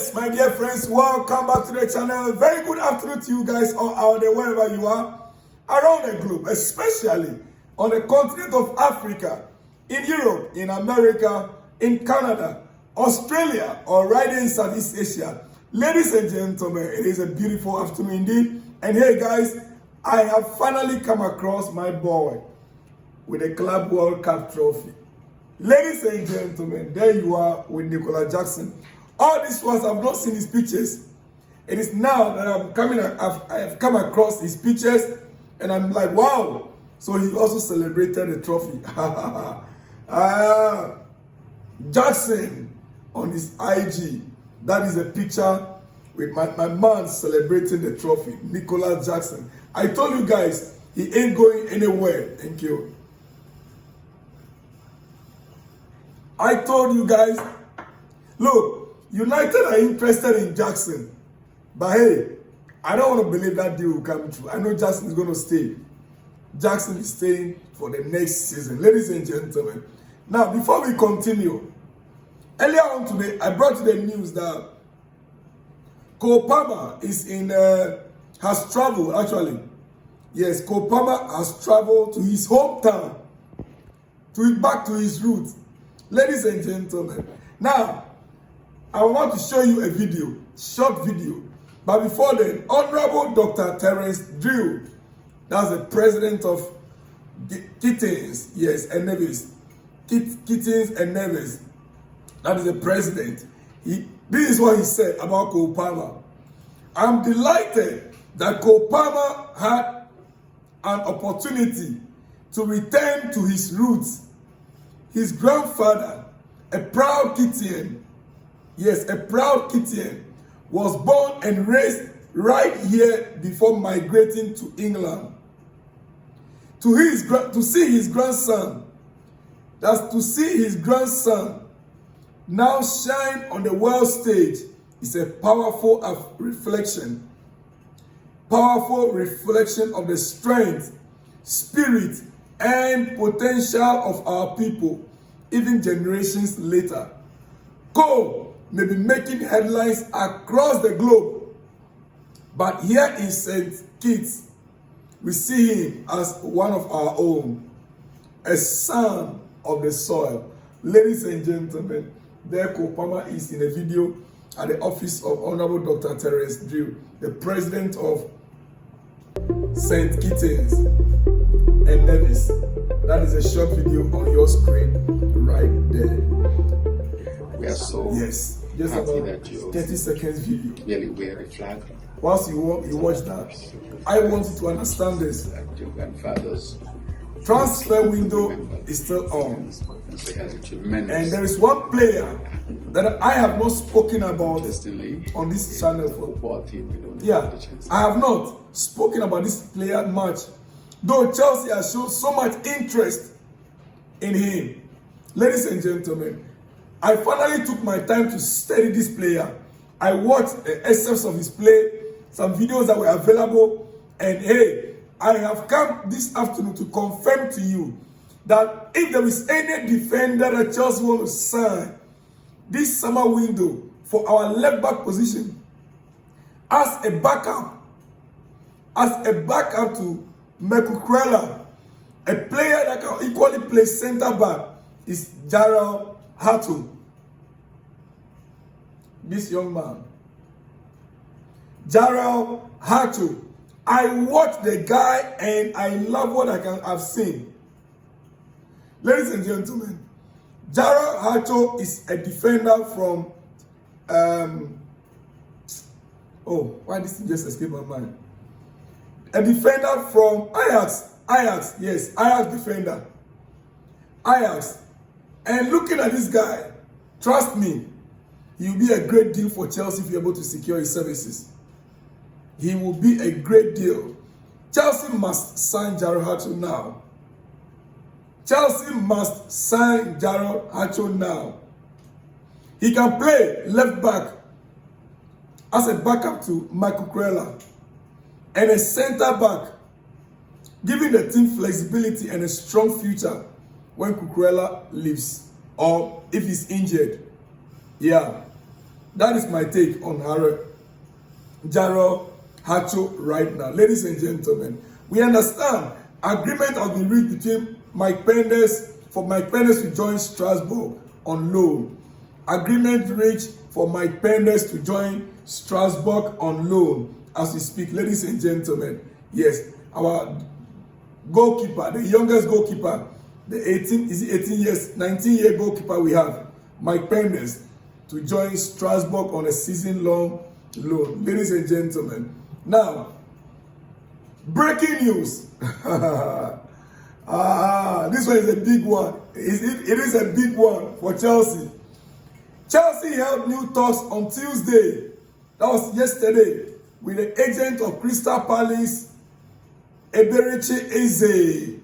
Yes, my dear friends, welcome back to the channel. Very good afternoon to you guys all out there, wherever you are, around the globe, especially on the continent of Africa, in Europe, in America, in Canada, Australia, or right in Southeast Asia. Ladies and gentlemen, it is a beautiful afternoon indeed. And hey guys, I have finally come across my boy with a Club World Cup trophy. Ladies and gentlemen, there you are with Nicolas Jackson. All these ones I've not seen his pictures. It is now that I have come across his pictures, and I'm like, wow. So he also celebrated the trophy. Jackson on his IG. That is a picture with my man celebrating the trophy, Nicolas Jackson. I told you guys, he ain't going anywhere. Thank you. I told you guys, look, United are interested in Jackson. But hey, I don't want to believe that deal will come true. I know Jackson is going to stay. Jackson is staying for the next season. Ladies and gentlemen. Now, before we continue, earlier on today, I brought you the news that Goalkeeper is has traveled, actually. Yes, Goalkeeper has traveled to his hometown, back to his roots. Ladies and gentlemen. Now, I want to show you a video, short video. But before then, Honorable Dr. Terence Drew, that's the president of Kittens, yes, and Nevis. Kittens and Nevis. That is the president. This is what he said about Goalkeeper. I'm delighted that Goalkeeper had an opportunity to return to his roots. His grandfather, a proud Kittian, yes, a proud Kittian, was born and raised right here before migrating to England. To see his grandson now shine on the world stage is a powerful reflection. Powerful reflection of the strength, spirit, and potential of our people, even generations later. Cole may be making headlines across the globe, but here in St. Kitts, we see him as one of our own, a son of the soil. Ladies and gentlemen, there Goalkeeper is in a video at the office of Honorable Dr. Terence Drew, the president of St. Kittens and Nevis. That is a short video on your screen right there. We are so yes, just happy about that you 30 seconds video. really wear a flag. Once you watch that, I want you to understand this. Like your grandfathers. Transfer window is still on. And there is one player that I have not spoken about on this channel for. Yeah, I have not spoken about this player much. Though Chelsea has shown so much interest in him. Ladies and gentlemen, I finally took my time to study this player. I watched excerpts of his play, some videos that were available, and hey, I have come this afternoon to confirm to you that if there is any defender that Chelsea want to sign this summer window for our left back position as a backup to Mekukrela, a player that can equally play center back, is Trevoh Chalobah. This young man, Trevoh Chalobah. I watched the guy and I love what I've seen. Ladies and gentlemen, Trevoh Chalobah is a defender from why this thing just escaped my mind? A defender from Ajax. Yes, Ajax defender. Ajax. And looking at this guy, trust me, he will be a great deal for Chelsea if you're able to secure his services. He will be a great deal. Chelsea must sign Trevoh Chalobah now. Chelsea must sign Trevoh Chalobah now. He can play left back as a backup to Mekukrela and a center back, giving the team flexibility and a strong future when Kukrela leaves or if he's injured. Yeah. That is my take on Jaro Hacho right now. Ladies and gentlemen, we understand agreement has been reached between Mike Pendes to join Strasbourg on loan. Agreement reached for Mike Pendes to join Strasbourg on loan as we speak. Ladies and gentlemen, yes, our goalkeeper, the youngest goalkeeper, the 19-year goalkeeper we have, Mike Pendes, to join Strasbourg on a season-long loan. Ladies and gentlemen, now, breaking news. This one is a big one. It is a big one for Chelsea. Chelsea held new talks on Tuesday, that was yesterday, with the agent of Crystal Palace, Eberechi Eze,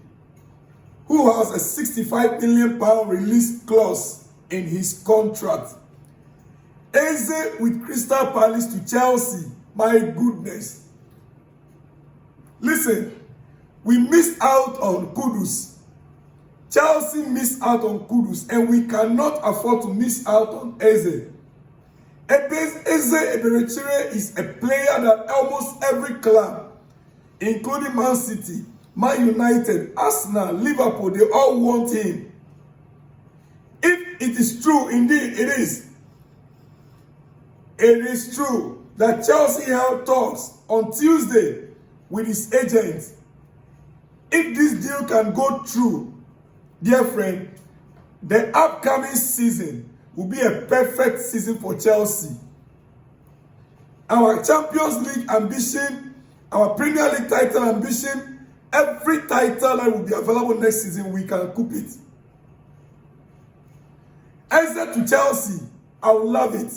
who has a £65 million release clause in his contract. Eze with Crystal Palace to Chelsea. My goodness. Listen, we missed out on Kudus. Chelsea missed out on Kudus, and we cannot afford to miss out on Eze. Eze Eberechi is a player that almost every club, including Man City, Man United, Arsenal, Liverpool, they all want him. If it is true, indeed it is. It is true that Chelsea held talks on Tuesday with his agent. If this deal can go through, dear friend, the upcoming season will be a perfect season for Chelsea. Our Champions League ambition, our Premier League title ambition, every title that will be available next season, we can coup it. Eze to Chelsea, I will love it.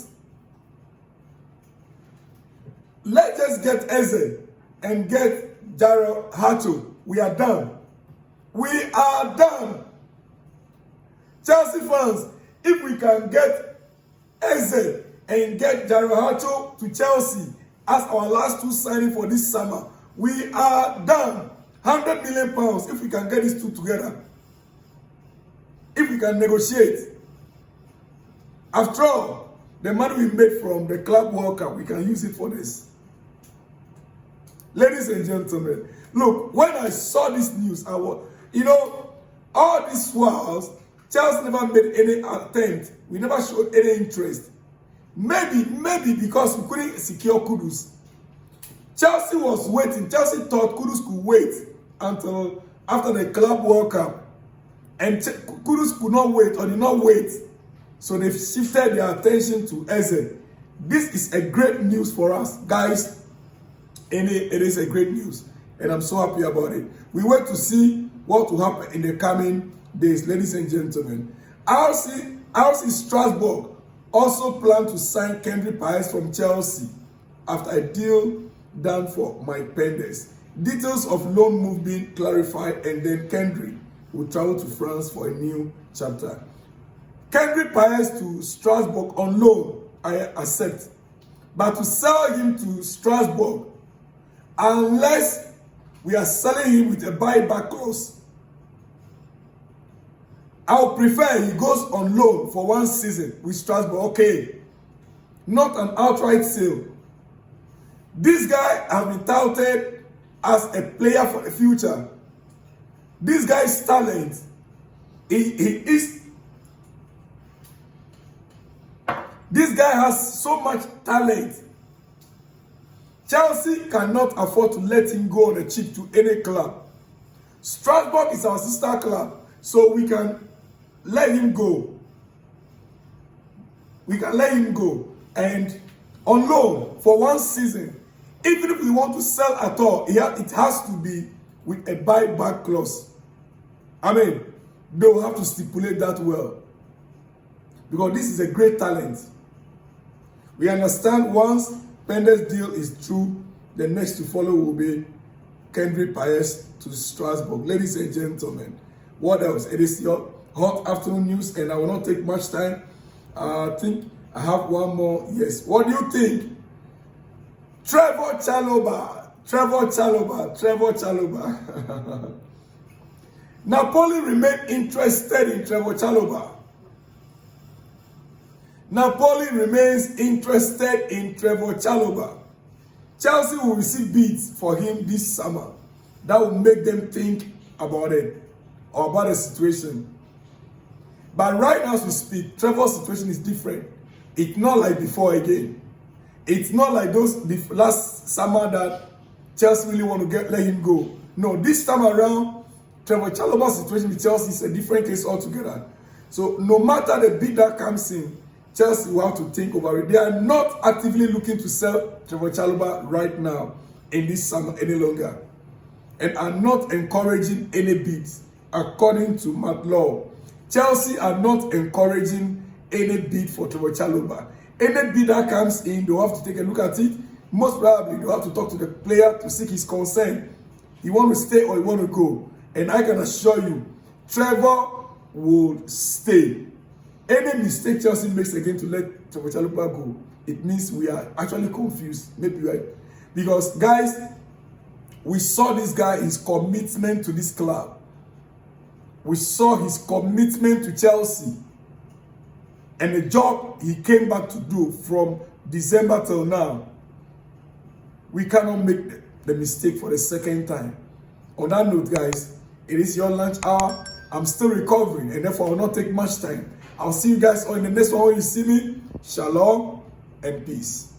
Let's just get Eze and get Jaro Hacho. We are done. We are done. Chelsea fans, if we can get Eze and get Jaro Hacho to Chelsea as our last two signings for this summer, we are done. £100 million if we can get these two together. If we can negotiate. After all, the money we made from the club World Cup, we can use it for this. Ladies and gentlemen, look, when I saw this news, I was, all these whiles, Chelsea never made any attempt. We never showed any interest. Maybe because we couldn't secure Kudus. Chelsea was waiting. Chelsea thought Kudus could wait until after the Club World Cup. And Kudus could not wait or did not wait. So they shifted their attention to Eze. This is a great news for us, guys. It is a great news. And I'm so happy about it. We wait to see what will happen in the coming days, ladies and gentlemen. RC Strasbourg also plan to sign Kendry Paez from Chelsea after a deal done for Mike Pendes. Details of loan move being clarified, and then Kendry will travel to France for a new chapter. Kendry Paez to Strasbourg on loan, I accept. But to sell him to Strasbourg, unless we are selling him with a buyback clause, I would prefer he goes on loan for one season with Strasbourg. Okay, not an outright sale. This guy has been touted as a player for the future. This guy's talent, this guy has so much talent. Chelsea cannot afford to let him go on the cheap to any club. Strasbourg is our sister club, so we can let him go. We can let him go and on loan for one season. Even if we want to sell at all, it has to be with a buyback clause. I mean, they will have to stipulate that well. Because this is a great talent. We understand once Pendes' deal is through, the next to follow will be Kendry Paez to Strasbourg. Ladies and gentlemen, what else? It is your hot afternoon news, and I will not take much time. I think I have one more. Yes. What do you think? Trevoh Chalobah. Napoli remain interested in Trevoh Chalobah. Napoli remains interested in Trevoh Chalobah. Chelsea will receive bids for him this summer. That will make them think about it or about the situation. But right now as we speak, Trevor's situation is different. It's not like before again. It's not like those last summer that Chelsea really want to let him go. No, this time around, Trevoh Chalobah's situation with Chelsea is a different case altogether. So no matter the bid that comes in, Chelsea will have to think over it. They are not actively looking to sell Trevoh Chalobah right now in this summer any longer, and are not encouraging any bids. According to Matt Law, Chelsea are not encouraging any bid for Trevoh Chalobah. Any bid that comes in, they'll have to take a look at it. Most probably, they'll have to talk to the player to seek his consent. He want to stay or he want to go. And I can assure you, Trevoh will stay. Any mistake Chelsea makes again to let Trevoh Chalobah go, it means we are actually confused. Maybe we are. Because, guys, we saw this guy, his commitment to this club. We saw his commitment to Chelsea. And the job he came back to do from December till now. We cannot make the mistake for the second time. On that note, guys, it is your lunch hour. I'm still recovering, and therefore I will not take much time. I'll see you guys all in the next one when you see me. Shalom and peace.